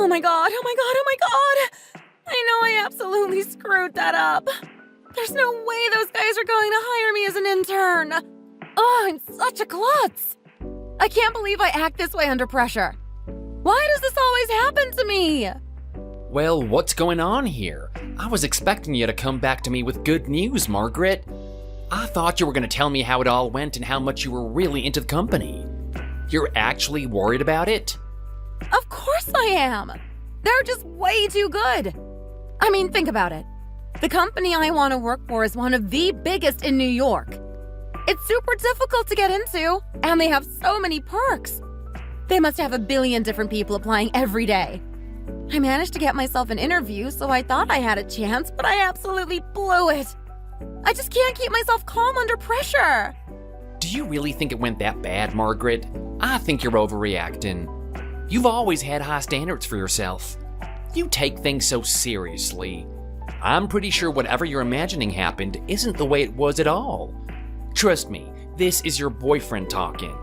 Oh my god, oh my god, oh my god! I know I absolutely screwed that up. There's no way those guys are going to hire me as an intern. Oh, I'm such a klutz. I can't believe I act this way under pressure. Why does this always happen to me? Well, what's going on here? I was expecting you to come back to me with good news, Margaret. I thought you were going to tell me how it all went and how much you were really into the company. You're actually worried about it? Of course I am. They're just way too good. I mean, think about it. The company I want to work for is one of the biggest in New York. It's super difficult to get into, and they have so many perks. They must have 1 billion different people applying every day. I managed to get myself an interview, so I thought I had a chance, but I absolutely blew it. I just can't keep myself calm under pressure. Do you really think it went that bad, Margaret? I think you're overreacting. You've always had high standards for yourself. You take things so seriously. I'm pretty sure whatever you're imagining happened isn't the way it was at all. Trust me, this is your boyfriend talking.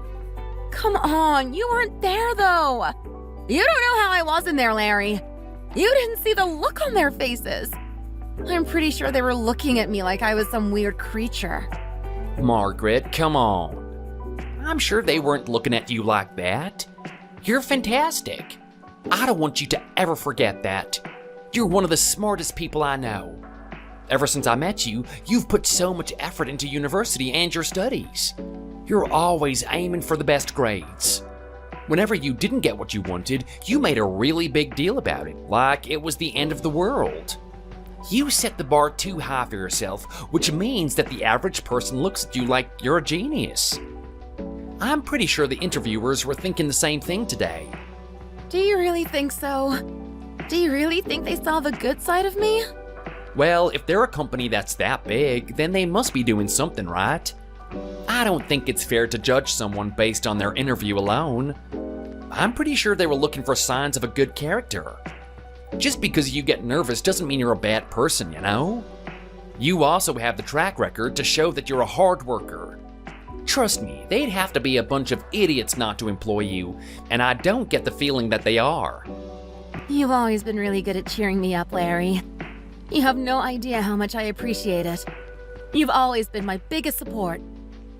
Come on, you weren't there though. You don't know how I was in there, Larry. You didn't see the look on their faces. I'm pretty sure they were looking at me like I was some weird creature. Margaret, come on. I'm sure they weren't looking at you like that. You're fantastic. I don't want you to ever forget that. You're one of the smartest people I know. Ever since I met you, you've put so much effort into university and your studies. You're always aiming for the best grades. Whenever you didn't get what you wanted, you made a really big deal about it, like it was the end of the world. You set the bar too high for yourself, which means that the average person looks at you like you're a genius. I'm pretty sure the interviewers were thinking the same thing today. Do you really think so? Do you really think they saw the good side of me? Well, if they're a company that's that big, then they must be doing something right. I don't think it's fair to judge someone based on their interview alone. I'm pretty sure they were looking for signs of a good character. Just because you get nervous doesn't mean you're a bad person, you know? You also have the track record to show that you're a hard worker. Trust me, they'd have to be a bunch of idiots not to employ you, and I don't get the feeling that they are. You've always been really good at cheering me up, Larry. You have no idea how much I appreciate it. You've always been my biggest support.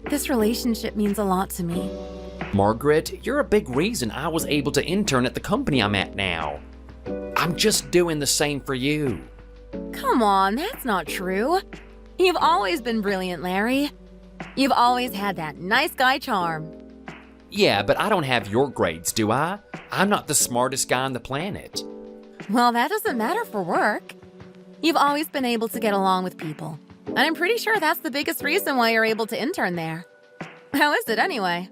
This relationship means a lot to me. Margaret, you're a big reason I was able to intern at the company I'm at now. I'm just doing the same for you. Come on, that's not true. You've always been brilliant, Larry. You've always had that nice guy charm. Yeah, but I don't have your grades, do I? I'm not the smartest guy on the planet. Well, that doesn't matter for work. You've always been able to get along with people. And I'm pretty sure that's the biggest reason why you're able to intern there. How is it anyway?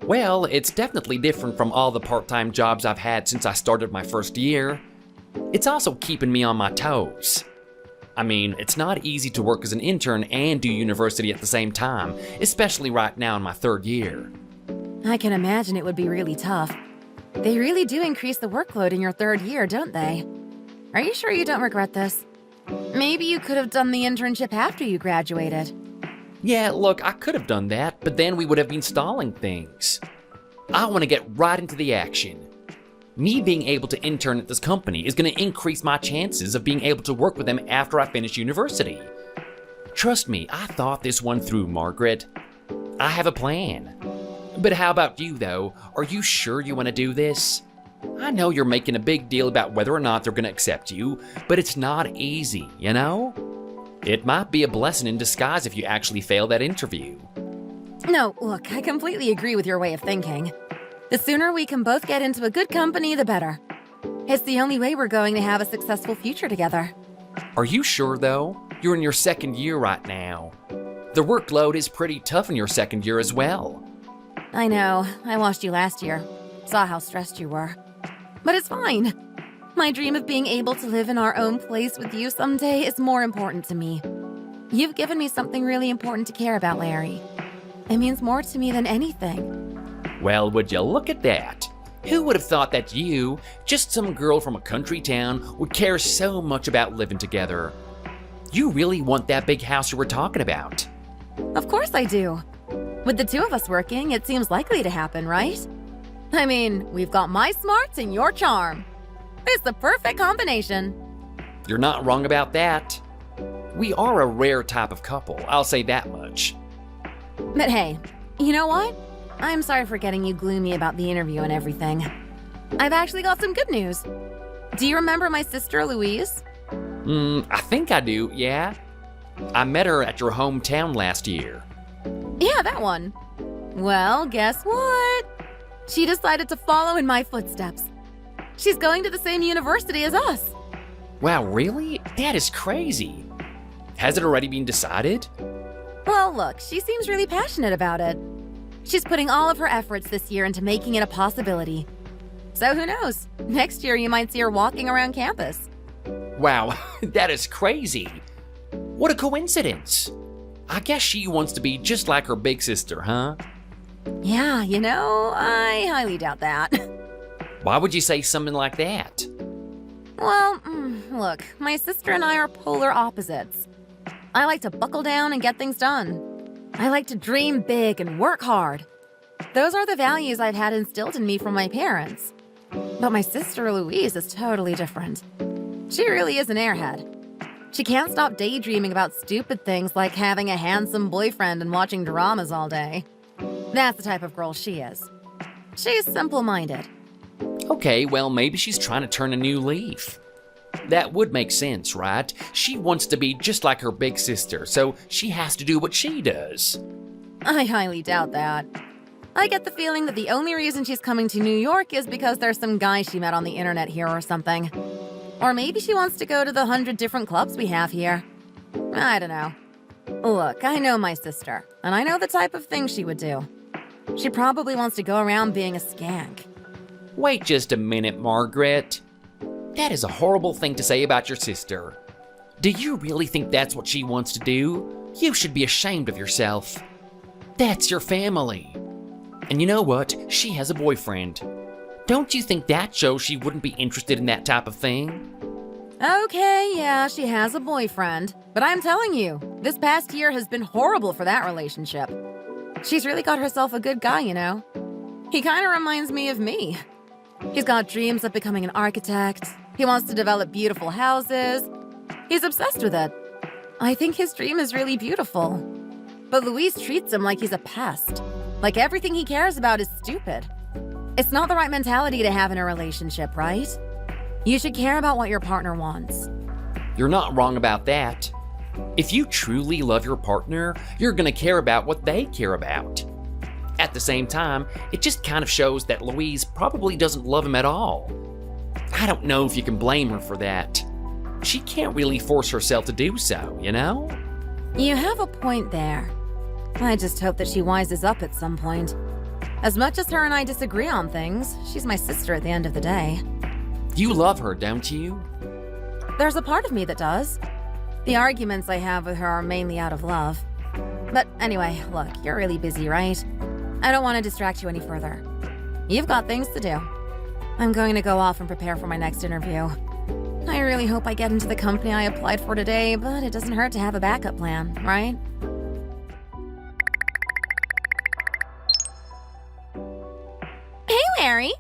Well, it's definitely different from all the part-time jobs I've had since I started my first year. It's also keeping me on my toes. I mean, it's not easy to work as an intern and do university at the same time, especially right now in my 3rd year. I can imagine it would be really tough. They really do increase the workload in your 3rd year, don't they? Are you sure you don't regret this? Maybe you could have done the internship after you graduated. Yeah, look, I could have done that, but then we would have been stalling things. I want to get right into the action. Me being able to intern at this company is going to increase my chances of being able to work with them after I finish university. Trust me, I thought this one through, Margaret. I have a plan. But how about you, though? Are you sure you want to do this? I know you're making a big deal about whether or not they're going to accept you, but it's not easy, you know? It might be a blessing in disguise if you actually fail that interview. No, look, I completely agree with your way of thinking. The sooner we can both get into a good company, the better. It's the only way we're going to have a successful future together. Are you sure, though? You're in your 2nd year right now. The workload is pretty tough in your 2nd year as well. I know, I lost you last year. Saw how stressed you were. But it's fine. My dream of being able to live in our own place with you someday is more important to me. You've given me something really important to care about, Larry. It means more to me than anything. Well, would you look at that? Who would have thought that you, just some girl from a country town, would care so much about living together? You really want that big house you were talking about. Of course I do. With the two of us working, it seems likely to happen, right? I mean, we've got my smarts and your charm. It's the perfect combination. You're not wrong about that. We are a rare type of couple, I'll say that much. But hey, you know what? I'm sorry for getting you gloomy about the interview and everything. I've actually got some good news. Do you remember my sister Louise? I think I do, yeah. I met her at your hometown last year. Yeah, that one. Well, guess what? She decided to follow in my footsteps. She's going to the same university as us. Wow, really? That is crazy. Has it already been decided? Well, look, she seems really passionate about it. She's putting all of her efforts this year into making it a possibility. So who knows? Next year you might see her walking around campus. Wow, that is crazy. What a coincidence. I guess she wants to be just like her big sister, huh? Yeah, I highly doubt that. Why would you say something like that? Well, look, my sister and I are polar opposites. I like to buckle down and get things done. I like to dream big and work hard. Those are the values I've had instilled in me from my parents. But my sister Louise is totally different. She really is an airhead. She can't stop daydreaming about stupid things like having a handsome boyfriend and watching dramas all day. That's the type of girl she is. She's simple-minded. Okay, well, maybe she's trying to turn a new leaf. That would make sense, right? She wants to be just like her big sister, so she has to do what she does. I highly doubt that. I get the feeling that the only reason she's coming to New York is because there's some guy she met on the internet here or something. Or maybe she wants to go to the 100 different clubs we have here. I don't know. Look, I know my sister, and I know the type of thing she would do. She probably wants to go around being a skank. Wait just a minute, Margaret. That is a horrible thing to say about your sister. Do you really think that's what she wants to do? You should be ashamed of yourself. That's your family. And you know what? She has a boyfriend. Don't you think that shows she wouldn't be interested in that type of thing? Okay, yeah, she has a boyfriend. But I'm telling you, this past year has been horrible for that relationship. She's really got herself a good guy, He kind of reminds me of me. He's got dreams of becoming an architect. He wants to develop beautiful houses. He's obsessed with it. I think his dream is really beautiful. But Louise treats him like he's a pest. Like everything he cares about is stupid. It's not the right mentality to have in a relationship, right? You should care about what your partner wants. You're not wrong about that. If you truly love your partner, you're gonna care about what they care about. At the same time, it just kind of shows that Louise probably doesn't love him at all. I don't know if you can blame her for that. She can't really force herself to do so, You have a point there. I just hope that she wises up at some point. As much as her and I disagree on things, she's my sister at the end of the day. You love her, don't you? There's a part of me that does. The arguments I have with her are mainly out of love. But anyway, look, you're really busy, right? I don't want to distract you any further. You've got things to do. I'm going to go off and prepare for my next interview. I really hope I get into the company I applied for today, but it doesn't hurt to have a backup plan, right? Hey, Larry.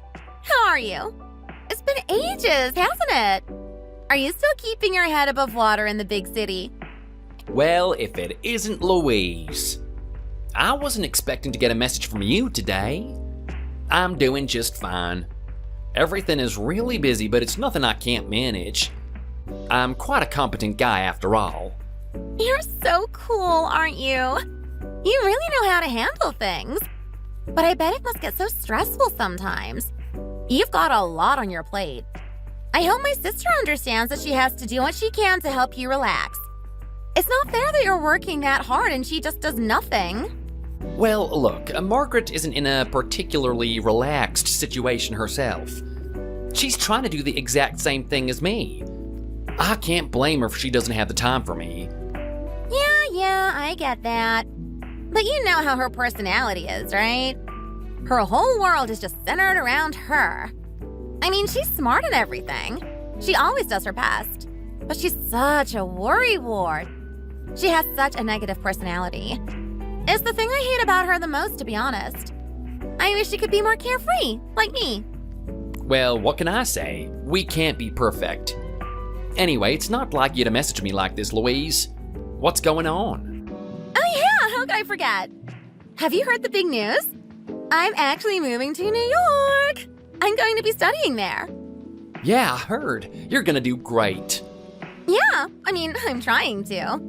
How are you? It's been ages, hasn't it? Are you still keeping your head above water in the big city? Well, if it isn't Louise. I wasn't expecting to get a message from you today. I'm doing just fine. Everything is really busy, but it's nothing I can't manage. I'm quite a competent guy after all. You're so cool, aren't you? You really know how to handle things. But I bet it must get so stressful sometimes. You've got a lot on your plate. I hope my sister understands that she has to do what she can to help you relax. It's not fair that you're working that hard and she just does nothing. Well, look, Margaret isn't in a particularly relaxed situation herself. She's trying to do the exact same thing as me. I can't blame her if she doesn't have the time for me. Yeah, I get that. But you know how her personality is, right? Her whole world is just centered around her. I mean, she's smart at everything. She always does her best. But she's such a worrywart. She has such a negative personality. It's the thing I hate about her the most, to be honest. I wish she could be more carefree, like me. Well, what can I say? We can't be perfect. Anyway, it's not like you to message me like this, Louise. What's going on? Oh yeah, how could I forget? Have you heard the big news? I'm actually moving to New York. I'm going to be studying there. Yeah, I heard. You're gonna do great. Yeah, I'm trying to.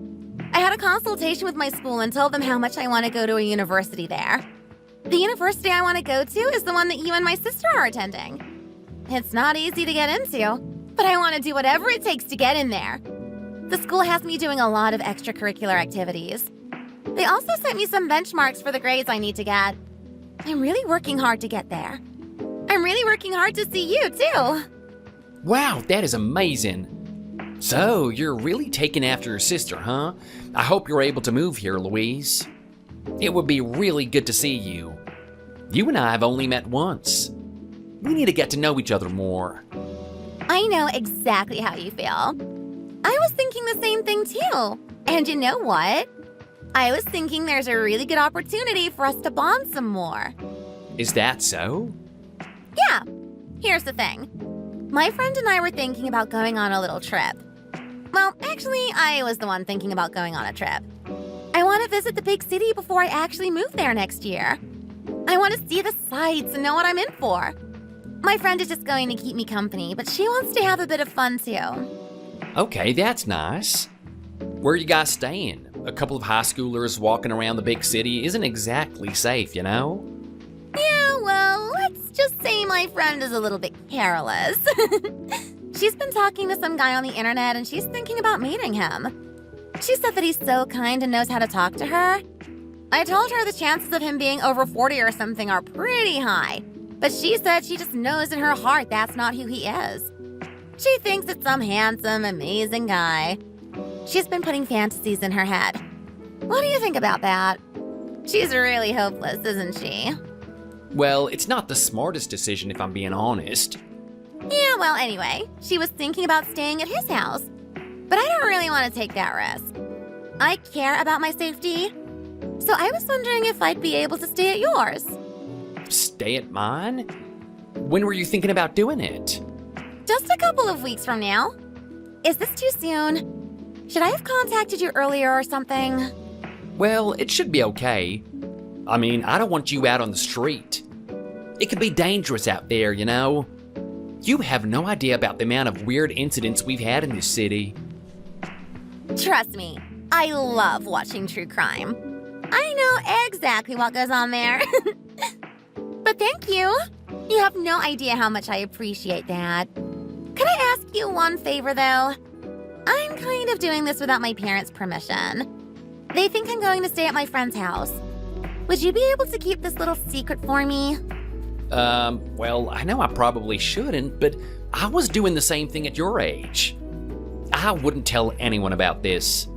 I had a consultation with my school and told them how much I want to go to a university there. The university I want to go to is the one that you and my sister are attending. It's not easy to get into, but I want to do whatever it takes to get in there. The school has me doing a lot of extracurricular activities. They also sent me some benchmarks for the grades I need to get. I'm really working hard to get there. I'm really working hard to see you, too. Wow, that is amazing. So, you're really taking after your sister, huh? I hope you're able to move here, Louise. It would be really good to see you. You and I have only met once. We need to get to know each other more. I know exactly how you feel. I was thinking the same thing, too. And you know what? I was thinking there's a really good opportunity for us to bond some more. Is that so? Yeah. Here's the thing. My friend and I were thinking about going on a little trip. Well, actually, I was the one thinking about going on a trip. I want to visit the big city before I actually move there next year. I want to see the sights and know what I'm in for. My friend is just going to keep me company, but she wants to have a bit of fun too. Okay, that's nice. Where are you guys staying? A couple of high schoolers walking around the big city isn't exactly safe, you know? Yeah, well, let's just say my friend is a little bit careless. She's been talking to some guy on the internet and she's thinking about meeting him. She said that he's so kind and knows how to talk to her. I told her the chances of him being over 40 or something are pretty high, but she said she just knows in her heart that's not who he is. She thinks it's some handsome, amazing guy. She's been putting fantasies in her head. What do you think about that? She's really hopeless, isn't she? Well, it's not the smartest decision if I'm being honest. Yeah, well, anyway, she was thinking about staying at his house. But I don't really want to take that risk. I care about my safety, so I was wondering if I'd be able to stay at yours. Stay at mine? When were you thinking about doing it? Just a couple of weeks from now. Is this too soon? Should I have contacted you earlier or something? Well, it should be okay. I don't want you out on the street. It could be dangerous out there, you know? You have no idea about the amount of weird incidents we've had in this city. Trust me, I love watching true crime. I know exactly what goes on there. But thank you. You have no idea how much I appreciate that. Could I ask you one favor, though? I'm kind of doing this without my parents' permission. They think I'm going to stay at my friend's house. Would you be able to keep this little secret for me? Well, I know I probably shouldn't, but I was doing the same thing at your age. I wouldn't tell anyone about this.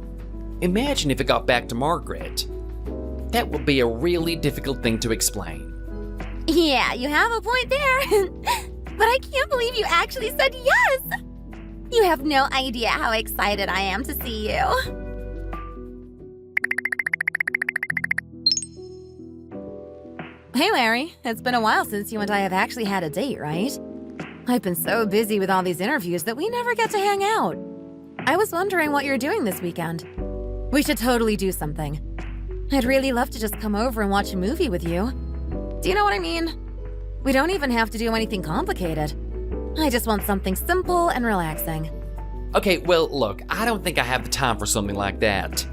Imagine if it got back to Margaret. That would be a really difficult thing to explain. Yeah, you have a point there. But I can't believe you actually said yes! You have no idea how excited I am to see you. Hey, Larry. It's been a while since you and I have actually had a date, right? I've been so busy with all these interviews that we never get to hang out. I was wondering what you're doing this weekend. We should totally do something. I'd really love to just come over and watch a movie with you. Do you know what I mean? We don't even have to do anything complicated. I just want something simple and relaxing. Okay, well, look, I don't think I have the time for something like that.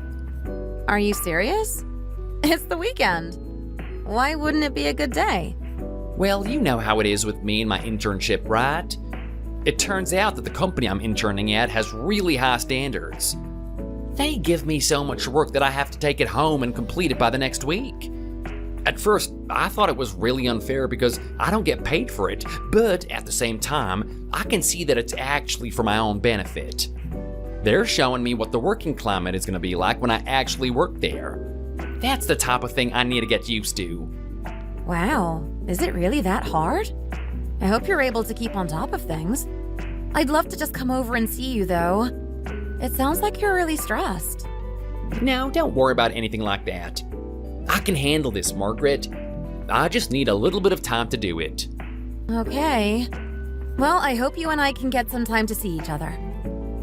Are you serious? It's the weekend. Why wouldn't it be a good day? Well, you know how it is with me and my internship, right? It turns out that the company I'm interning at has really high standards. They give me so much work that I have to take it home and complete it by the next week. At first, I thought it was really unfair because I don't get paid for it, but at the same time, I can see that it's actually for my own benefit. They're showing me what the working climate is going to be like when I actually work there. That's the type of thing I need to get used to. Wow, is it really that hard? I hope you're able to keep on top of things. I'd love to just come over and see you, though. It sounds like you're really stressed. No, don't worry about anything like that. I can handle this, Margaret. I just need a little bit of time to do it. Okay. Well, I hope you and I can get some time to see each other.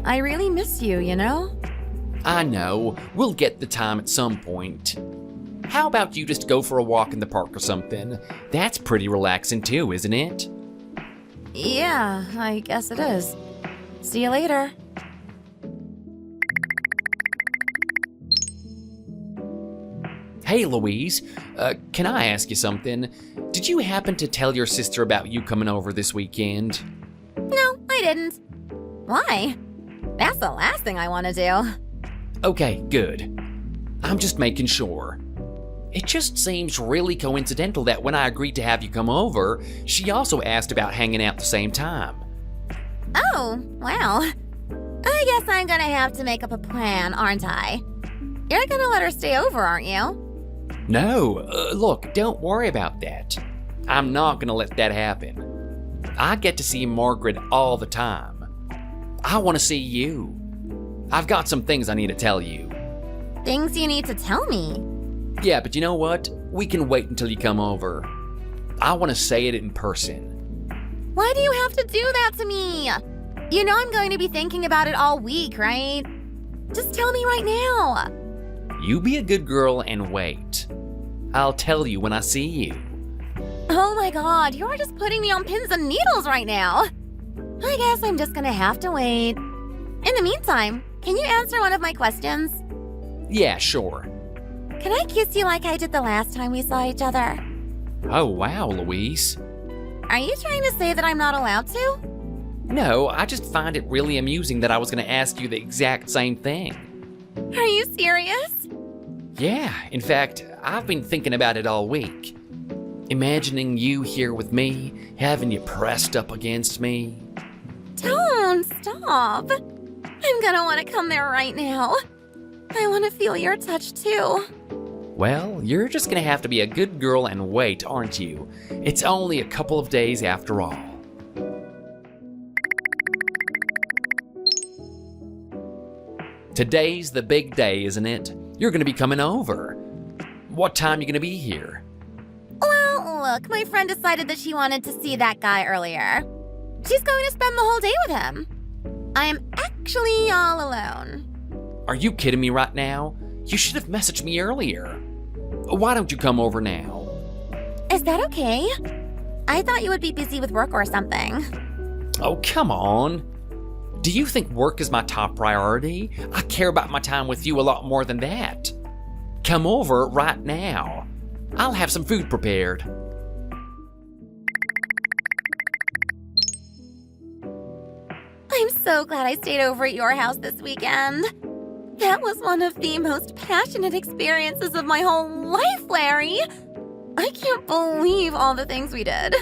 I really miss you, you know? I know, we'll get the time at some point. How about you just go for a walk in the park or something? That's pretty relaxing too, isn't it? Yeah, I guess it is. See you later. Hey, Louise, can I ask you something? Did you happen to tell your sister about you coming over this weekend? No, I didn't. Why? That's the last thing I want to do. Okay, good. I'm just making sure. It just seems really coincidental that when I agreed to have you come over, she also asked about hanging out at the same time. Oh, wow. I guess I'm gonna have to make up a plan, aren't I? You're gonna let her stay over, aren't you? No, look, don't worry about that. I'm not gonna let that happen. I get to see Margaret all the time. I want to see you. I've got some things I need to tell you. Things you need to tell me. Yeah, but you know what? We can wait until you come over. I want to say it in person. Why do you have to do that to me? You know I'm going to be thinking about it all week, right? Just tell me right now. You be a good girl and wait. I'll tell you when I see you. Oh my god, you're just putting me on pins and needles right now. I guess I'm just gonna have to wait. In the meantime, can you answer one of my questions? Yeah, sure. Can I kiss you like I did the last time we saw each other? Oh, wow, Louise. Are you trying to say that I'm not allowed to? No, I just find it really amusing that I was going to ask you the exact same thing. Are you serious? Yeah, in fact, I've been thinking about it all week. Imagining you here with me, having you pressed up against me. Don't stop. I'm gonna want to come there right now. I want to feel your touch too. Well, you're just gonna have to be a good girl and wait, aren't you? It's only a couple of days after all. Today's the big day, isn't it? You're gonna be coming over. What time you gonna be here? Well, look, my friend decided that she wanted to see that guy earlier. She's going to spend the whole day with him. I am actually all alone. Are you kidding me right now? You should have messaged me earlier. Why don't you come over now? Is that okay? I thought you would be busy with work or something. Oh, come on. Do you think work is my top priority? I care about my time with you a lot more than that. Come over right now. I'll have some food prepared. I'm so glad I stayed over at your house this weekend. That was one of the most passionate experiences of my whole life, Larry. I can't believe all the things we did.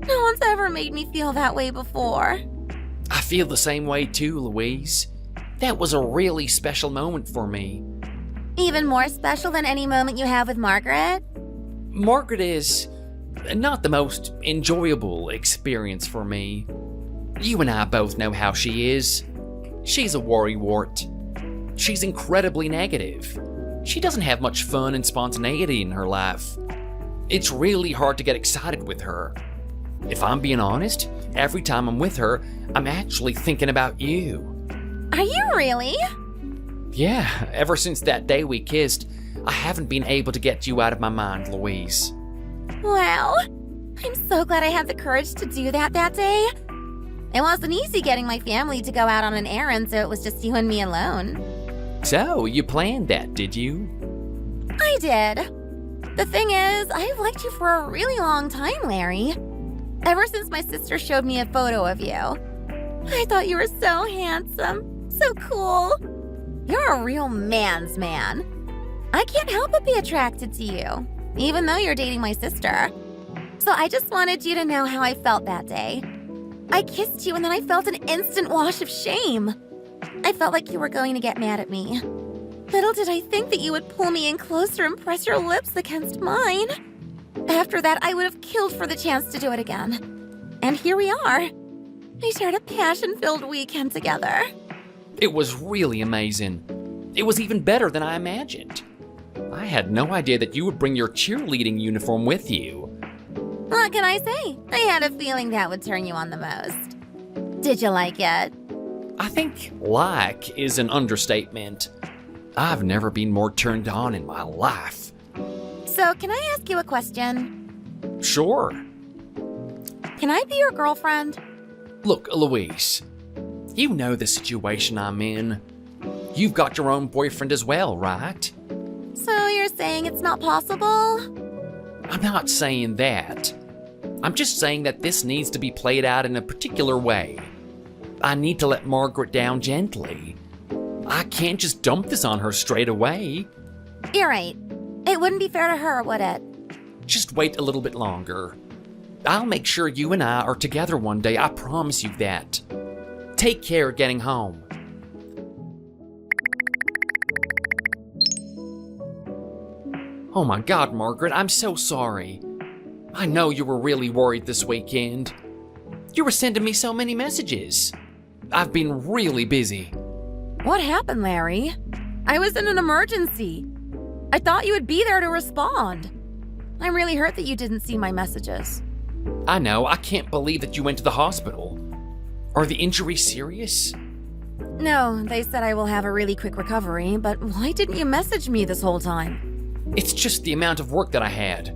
No one's ever made me feel that way before. I feel the same way too, Louise. That was a really special moment for me. Even more special than any moment you have with Margaret? Margaret is not the most enjoyable experience for me. You and I both know how she is. She's a worrywart. She's incredibly negative. She doesn't have much fun and spontaneity in her life. It's really hard to get excited with her. If I'm being honest, every time I'm with her, I'm actually thinking about you. Are you really? Yeah, ever since that day we kissed, I haven't been able to get you out of my mind, Louise. Wow. I'm so glad I had the courage to do that day. It wasn't easy getting my family to go out on an errand, so it was just you and me alone. So, you planned that, did you? I did. The thing is, I've liked you for a really long time, Larry. Ever since my sister showed me a photo of you. I thought you were so handsome, so cool. You're a real man's man. I can't help but be attracted to you, even though you're dating my sister. So I just wanted you to know how I felt that day. I kissed you and then I felt an instant wash of shame. I felt like you were going to get mad at me. Little did I think that you would pull me in closer and press your lips against mine. After that, I would have killed for the chance to do it again. And here we are. We shared a passion-filled weekend together. It was really amazing. It was even better than I imagined. I had no idea that you would bring your cheerleading uniform with you. What can I say? I had a feeling that would turn you on the most. Did you like it? I think like is an understatement. I've never been more turned on in my life. So, can I ask you a question? Sure. Can I be your girlfriend? Look, Louise, you know the situation I'm in. You've got your own boyfriend as well, right? So you're saying it's not possible? I'm not saying that. I'm just saying that this needs to be played out in a particular way. I need to let Margaret down gently. I can't just dump this on her straight away. You're right. It wouldn't be fair to her, would it? Just wait a little bit longer. I'll make sure you and I are together one day, I promise you that. Take care getting home. Oh my God, Margaret, I'm so sorry. I know you were really worried this weekend. You were sending me so many messages. I've been really busy. What happened, Larry? I was in an emergency. I thought you would be there to respond. I'm really hurt that you didn't see my messages. I know, I can't believe that you went to the hospital. Are the injuries serious? No, they said I will have a really quick recovery, but why didn't you message me this whole time? It's just the amount of work that I had.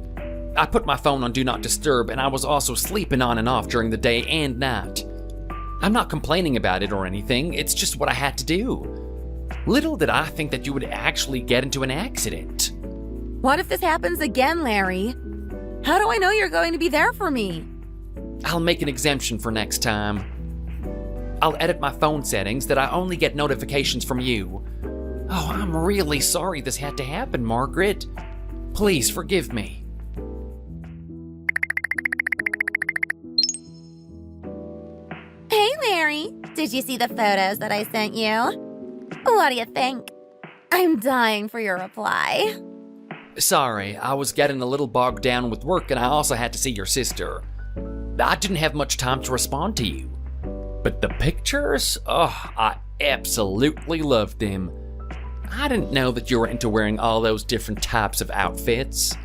I put my phone on Do Not Disturb, and I was also sleeping on and off during the day and night. I'm not complaining about it or anything, it's just what I had to do. Little did I think that you would actually get into an accident. What if this happens again, Larry? How do I know you're going to be there for me? I'll make an exemption for next time. I'll edit my phone settings that I only get notifications from you. Oh, I'm really sorry this had to happen, Margaret. Please forgive me. Hey, Larry. Did you see the photos that I sent you? What do you think? I'm dying for your reply. Sorry, I was getting a little bogged down with work and I also had to see your sister. I didn't have much time to respond to you. But the pictures? Oh, I absolutely loved them. I didn't know that you were into wearing all those different types of outfits.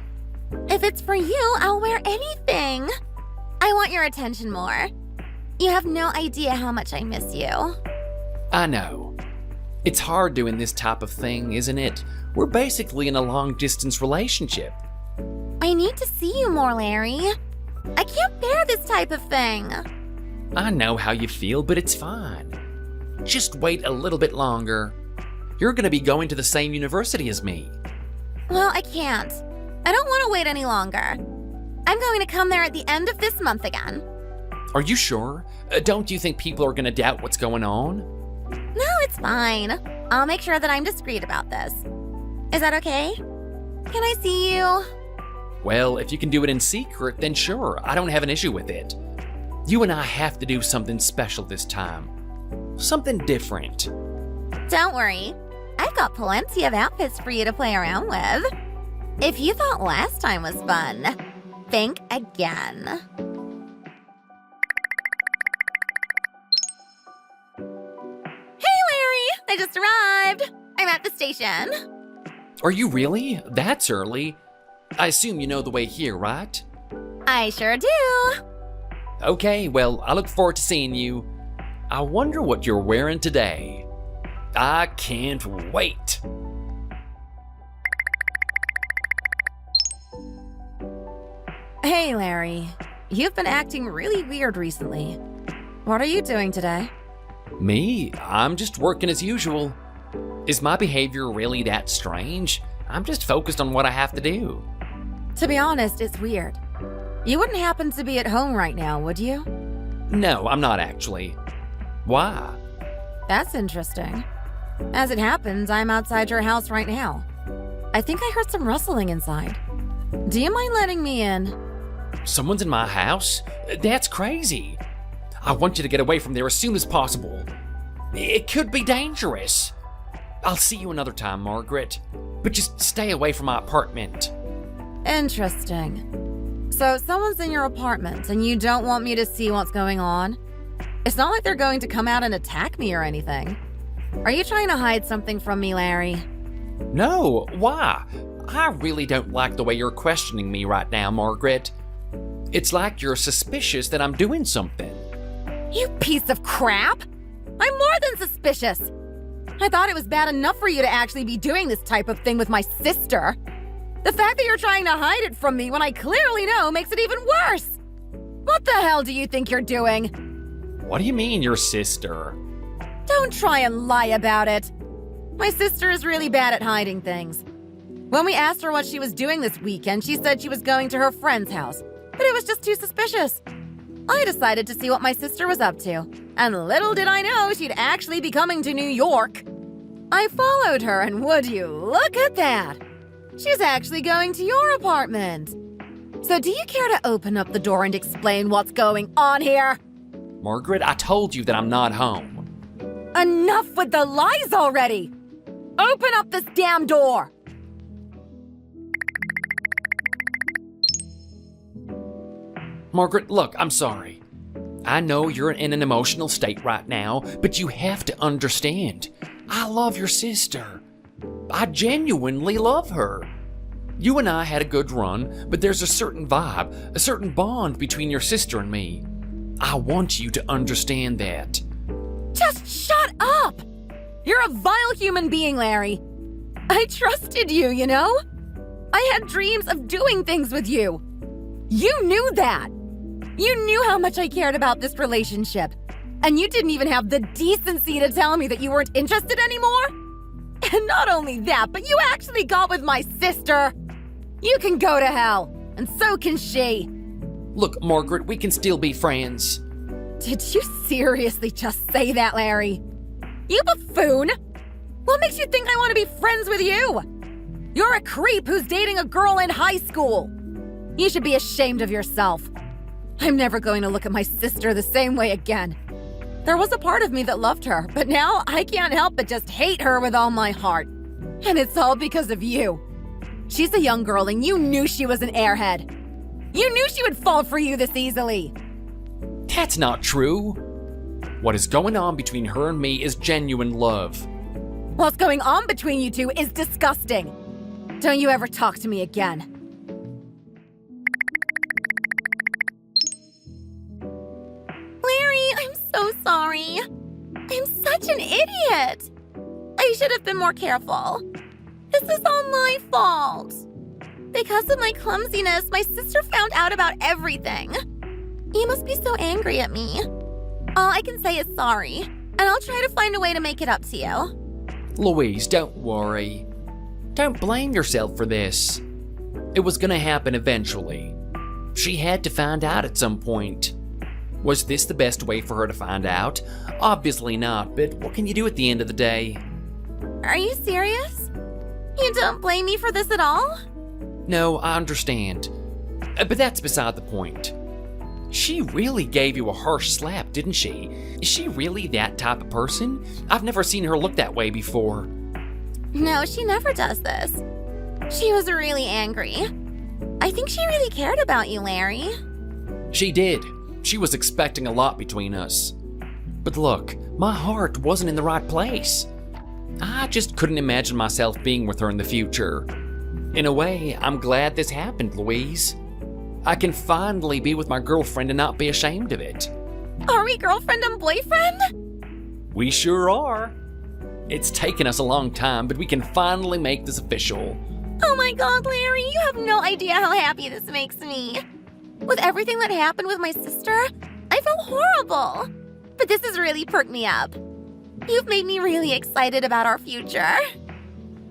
If it's for you, I'll wear anything. I want your attention more. You have no idea how much I miss you. I know. It's hard doing this type of thing, isn't it? We're basically in a long-distance relationship. I need to see you more, Larry. I can't bear this type of thing. I know how you feel, but it's fine. Just wait a little bit longer. You're gonna be going to the same university as me. Well, I can't. I don't want to wait any longer. I'm going to come there at the end of this month again. Are you sure? Don't you think people are gonna doubt what's going on? No, it's fine. I'll make sure that I'm discreet about this. Is that okay? Can I see you? Well, if you can do it in secret, then sure, I don't have an issue with it. You and I have to do something special this time. Something different. Don't worry. I've got plenty of outfits for you to play around with. If you thought last time was fun, think again. Hey, Larry! I just arrived. I'm at the station. Are you really? That's early. I assume you know the way here, right? I sure do. Okay, well, I look forward to seeing you. I wonder what you're wearing today. I can't wait. Hey, Larry. You've been acting really weird recently. What are you doing today? Me? I'm just working as usual. Is my behavior really that strange? I'm just focused on what I have to do. To be honest, it's weird. You wouldn't happen to be at home right now, would you? No, I'm not actually. Why? That's interesting. As it happens, I'm outside your house right now. I think I heard some rustling inside. Do you mind letting me in? Someone's in my house? That's crazy. I want you to get away from there as soon as possible. It could be dangerous. I'll see you another time, Margaret. But just stay away from my apartment. Interesting. So someone's in your apartment and you don't want me to see what's going on? It's not like they're going to come out and attack me or anything. Are you trying to hide something from me, Larry? No, why? I really don't like the way you're questioning me right now, Margaret. It's like you're suspicious that I'm doing something. You piece of crap! I'm more than suspicious! I thought it was bad enough for you to actually be doing this type of thing with my sister. The fact that you're trying to hide it from me when I clearly know makes it even worse! What the hell do you think you're doing? What do you mean, your sister? Don't try and lie about it. My sister is really bad at hiding things. When we asked her what she was doing this weekend, she said she was going to her friend's house, but it was just too suspicious. I decided to see what my sister was up to, and little did I know she'd actually be coming to New York. I followed her, and would you look at that? She's actually going to your apartment. So do you care to open up the door and explain what's going on here? Margaret, I told you that I'm not home. Enough with the lies already! Open up this damn door! Margaret, look, I'm sorry. I know you're in an emotional state right now, but you have to understand. I love your sister. I genuinely love her. You and I had a good run, but there's a certain vibe, a certain bond between your sister and me. I want you to understand that. Just shut up! You're a vile human being, Larry. I trusted you, you know? I had dreams of doing things with you. You knew that. You knew how much I cared about this relationship. And you didn't even have the decency to tell me that you weren't interested anymore? And not only that, but you actually got with my sister. You can go to hell, and so can she. Look, Margaret, we can still be friends. Did you seriously just say that, Larry? You buffoon! What makes you think I want to be friends with you? You're a creep who's dating a girl in high school. You should be ashamed of yourself. I'm never going to look at my sister the same way again. There was a part of me that loved her, but now I can't help but just hate her with all my heart. And it's all because of you. She's a young girl and you knew she was an airhead. You knew she would fall for you this easily. That's not true. What is going on between her and me is genuine love. What's going on between you two is disgusting. Don't you ever talk to me again. Larry, I'm so sorry. I'm such an idiot. I should have been more careful. This is all my fault. Because of my clumsiness, my sister found out about everything. You must be so angry at me. All I can say is sorry, and I'll try to find a way to make it up to you. Louise, don't worry. Don't blame yourself for this. It was gonna happen eventually. She had to find out at some point. Was this the best way for her to find out? Obviously not, but what can you do at the end of the day? Are you serious? You don't blame me for this at all? No, I understand. But that's beside the point. She really gave you a harsh slap, didn't she? Is she really that type of person? I've never seen her look that way before. No, she never does this. She was really angry. I think she really cared about you, Larry. She did. She was expecting a lot between us. But look, my heart wasn't in the right place. I just couldn't imagine myself being with her in the future. In a way, I'm glad this happened, Louise. I can finally be with my girlfriend and not be ashamed of it. Are we girlfriend and boyfriend? We sure are. It's taken us a long time, but we can finally make this official. Oh my God, Larry, you have no idea how happy this makes me. With everything that happened with my sister, I felt horrible. But this has really perked me up. You've made me really excited about our future.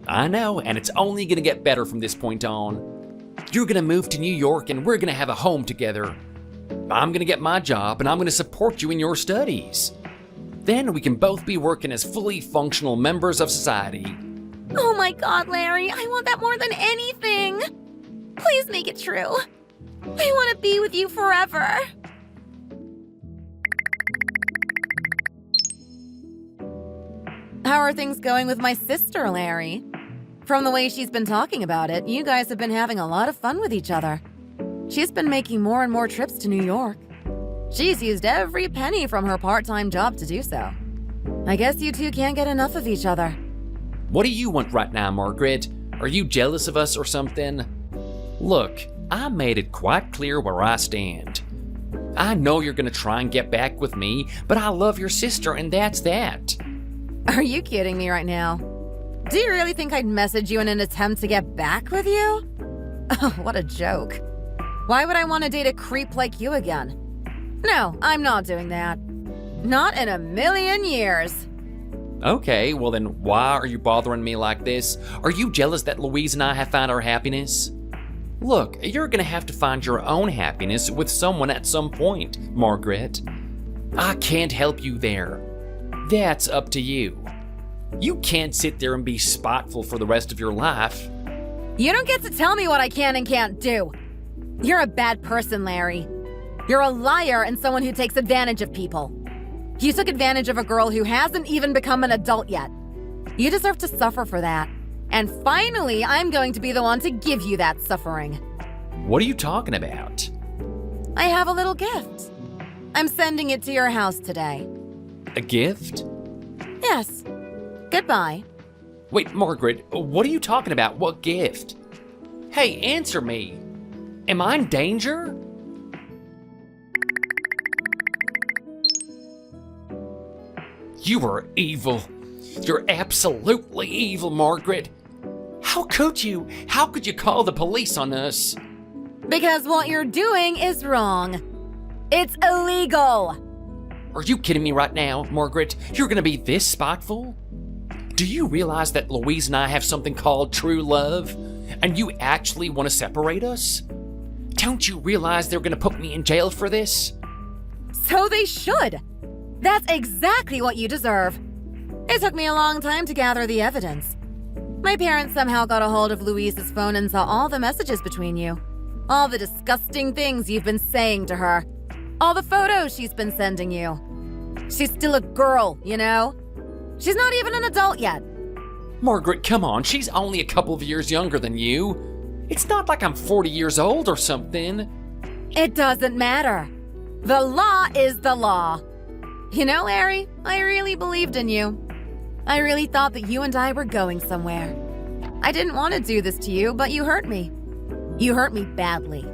I know, and it's only gonna get better from this point on. You're gonna move to New York and we're gonna have a home together. I'm gonna get my job and I'm gonna support you in your studies. Then we can both be working as fully functional members of society. Oh my God, Larry, I want that more than anything. Please make it true. I want to be with you forever. How are things going with my sister, Larry? From the way she's been talking about it, you guys have been having a lot of fun with each other. She's been making more and more trips to New York. She's used every penny from her part-time job to do so. I guess you two can't get enough of each other. What do you want right now, Margaret? Are you jealous of us or something? Look, I made it quite clear where I stand. I know you're gonna try and get back with me, but I love your sister and that's that. Are you kidding me right now? Do you really think I'd message you in an attempt to get back with you? Oh, what a joke. Why would I want to date a creep like you again? No, I'm not doing that. Not in a million years. Okay, well then why are you bothering me like this? Are you jealous that Louise and I have found our happiness? Look, you're gonna have to find your own happiness with someone at some point, Margaret. I can't help you there. That's up to you. You can't sit there and be spiteful for the rest of your life. You don't get to tell me what I can and can't do. You're a bad person, Larry. You're a liar and someone who takes advantage of people. You took advantage of a girl who hasn't even become an adult yet. You deserve to suffer for that. And finally, I'm going to be the one to give you that suffering. What are you talking about? I have a little gift. I'm sending it to your house today. A gift? Yes. Goodbye. Wait, Margaret, what are you talking about? What gift? Hey, answer me. Am I in danger? You are evil. You're absolutely evil, Margaret. How could you? How could you call the police on us? Because what you're doing is wrong. It's illegal. Are you kidding me right now, Margaret? You're gonna be this spiteful? Do you realize that Louise and I have something called true love? And you actually want to separate us? Don't you realize they're gonna put me in jail for this? So they should. That's exactly what you deserve. It took me a long time to gather the evidence. My parents somehow got a hold of Louise's phone and saw all the messages between you. All the disgusting things you've been saying to her. All the photos she's been sending you. She's still a girl, you know? She's not even an adult yet. Margaret, come on, she's only a couple of years younger than you. It's not like I'm 40 years old or something. It doesn't matter. The law is the law. You know, Larry, I really believed in you. I really thought that you and I were going somewhere. I didn't want to do this to you, but you hurt me. You hurt me badly.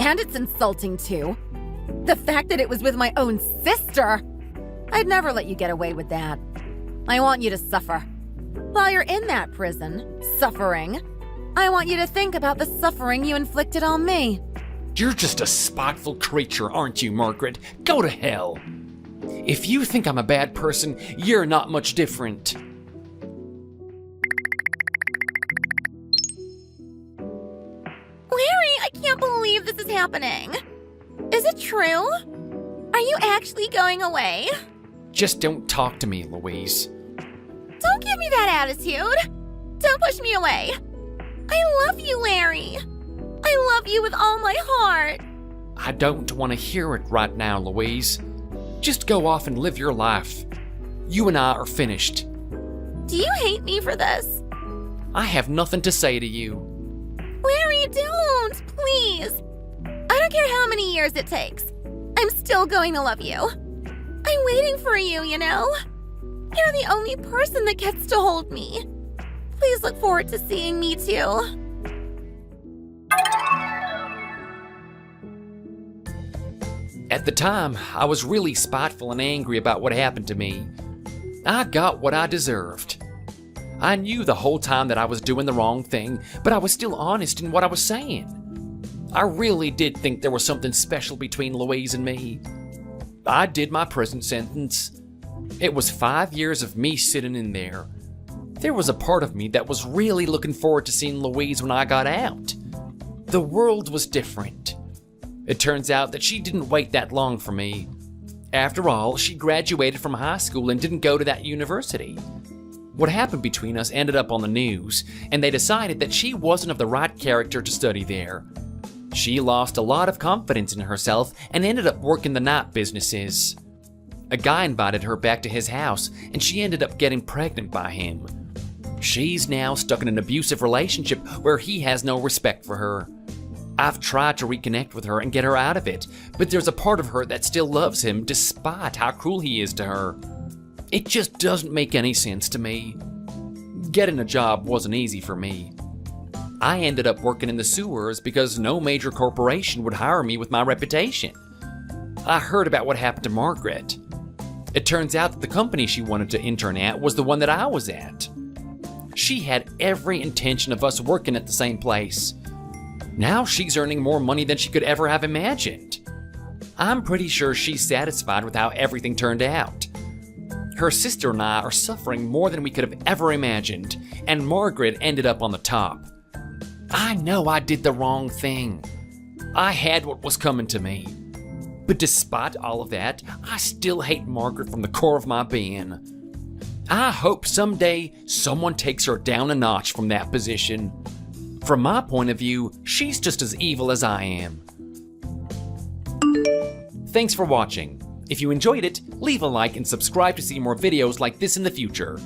And it's insulting, too. The fact that it was with my own sister. I'd never let you get away with that. I want you to suffer. While you're in that prison, suffering, I want you to think about the suffering you inflicted on me. You're just a spiteful creature, aren't you, Margaret? Go to hell. If you think I'm a bad person, you're not much different. Larry, I can't believe this is happening. Is it true? Are you actually going away? Just don't talk to me, Louise. Don't give me that attitude. Don't push me away. I love you, Larry. I love you with all my heart. I don't want to hear it right now, Louise. Just go off and live your life. You and I are finished. Do you hate me for this? I have nothing to say to you. Larry, don't, please. I don't care how many years it takes. I'm still going to love you. I'm waiting for you, you know? You're the only person that gets to hold me. Please look forward to seeing me too. At the time, I was really spiteful and angry about what happened to me. I got what I deserved. I knew the whole time that I was doing the wrong thing, but I was still honest in what I was saying. I really did think there was something special between Louise and me. I did my prison sentence. It was 5 years of me sitting in there. There was a part of me that was really looking forward to seeing Louise when I got out. The world was different. It turns out that she didn't wait that long for me. After all, she graduated from high school and didn't go to that university. What happened between us ended up on the news, and they decided that she wasn't of the right character to study there. She lost a lot of confidence in herself and ended up working the night businesses. A guy invited her back to his house, and she ended up getting pregnant by him. She's now stuck in an abusive relationship where he has no respect for her. I've tried to reconnect with her and get her out of it, but there's a part of her that still loves him despite how cruel he is to her. It just doesn't make any sense to me. Getting a job wasn't easy for me. I ended up working in the sewers because no major corporation would hire me with my reputation. I heard about what happened to Margaret. It turns out that the company she wanted to intern at was the one that I was at. She had every intention of us working at the same place. Now she's earning more money than she could ever have imagined. I'm pretty sure she's satisfied with how everything turned out. Her sister and I are suffering more than we could have ever imagined, and Margaret ended up on the top. I know I did the wrong thing. I had what was coming to me. But despite all of that, I still hate Margaret from the core of my being. I hope someday someone takes her down a notch from that position. From my point of view, she's just as evil as I am. Thanks for watching. If you enjoyed it, leave a like and subscribe to see more videos like this in the future.